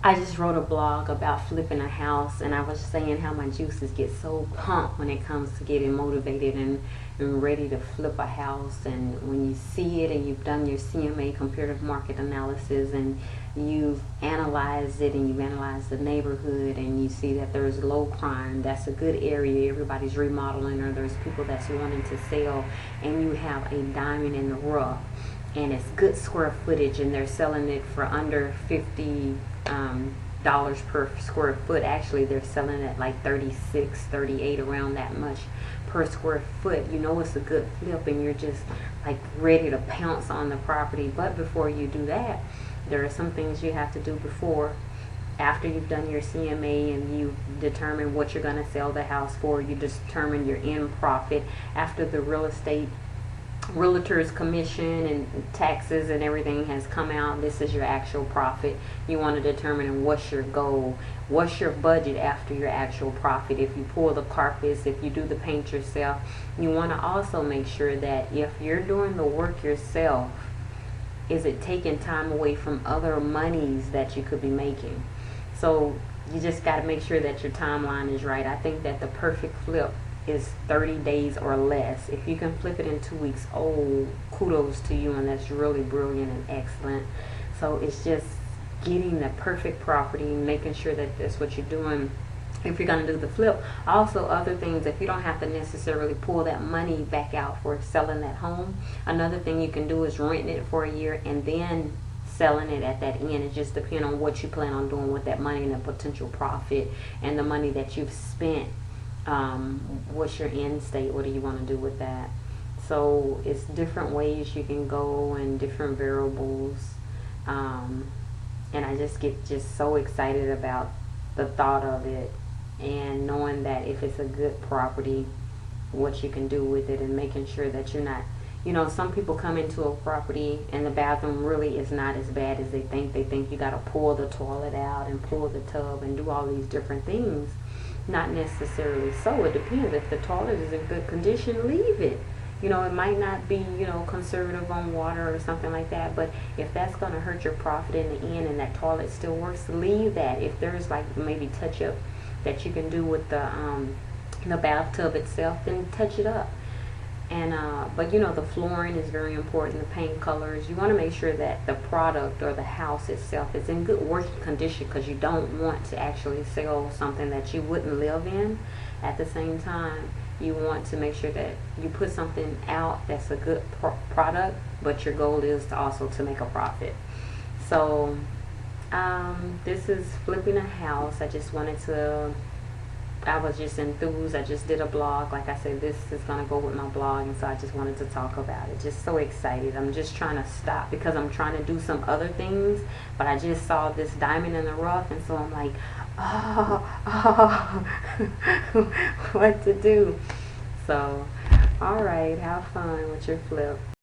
I just wrote a blog about flipping a house, and I was saying how my juices get so pumped when it comes to getting motivated and ready to flip a house. And when you see it and you've done your CMA, comparative market analysis, and you've analyzed it and you've analyzed the neighborhood and you see that there's low crime, that's a good area, everybody's remodeling, or there's people that's wanting to sell, and you have a diamond in the rough and it's good square footage and they're selling it for under 50 dollars per square foot. Actually, they're selling it like 36, 38, around that much per square foot. You know it's a good flip and you're just like ready to pounce on the property. But before you do that, there are some things you have to do before. After you've done your CMA and you determine what you're going to sell the house for, you determine your end profit. After the realtor's commission and taxes and everything has come out, this is your actual profit. You want to determine what's your goal, what's your budget after your actual profit. If you pull the carpets, if you do the paint yourself, you want to also make sure that if you're doing the work yourself, is it taking time away from other monies that you could be making. So you just got to make sure that your timeline is right. I think that the perfect flip is 30 days or less. If you can flip it in 2 weeks, oh, kudos to you, and that's really brilliant and excellent. So it's just getting the perfect property, making sure that that's what you're doing if you're going to do the flip. Also, other things, if you don't have to necessarily pull that money back out for selling that home, another thing you can do is renting it for a year and then selling it at that end. It just depends on what you plan on doing with that money and the potential profit and the money that you've spent. What's your end state? What do you want to do with that? So it's different ways you can go and different variables, and I just get so excited about the thought of it and knowing that if it's a good property, what you can do with it, and making sure that you're not, some people come into a property and the bathroom really is not as bad as they think. They think you got to pull the toilet out and pull the tub and do all these different things. Not necessarily so. It depends. If the toilet is in good condition, leave it. It might not be, conservative on water or something like that, but if that's going to hurt your profit in the end and that toilet still works, leave that. If there's like maybe touch up that you can do with the bathtub itself, then touch it up. And but the flooring is very important, the paint colors. You want to make sure that the product or the house itself is in good working condition, because you don't want to actually sell something that you wouldn't live in. At the same time, you want to make sure that you put something out that's a good product, but your goal is to also to make a profit. So this is flipping a house. I was just enthused. I just did a blog. Like I said, this is going to go with my blog, and so I just wanted to talk about it. Just so excited. I'm just trying to stop because I'm trying to do some other things, but I just saw this diamond in the rough, and so I'm like, oh, what to do. So, alright, have fun with your flip.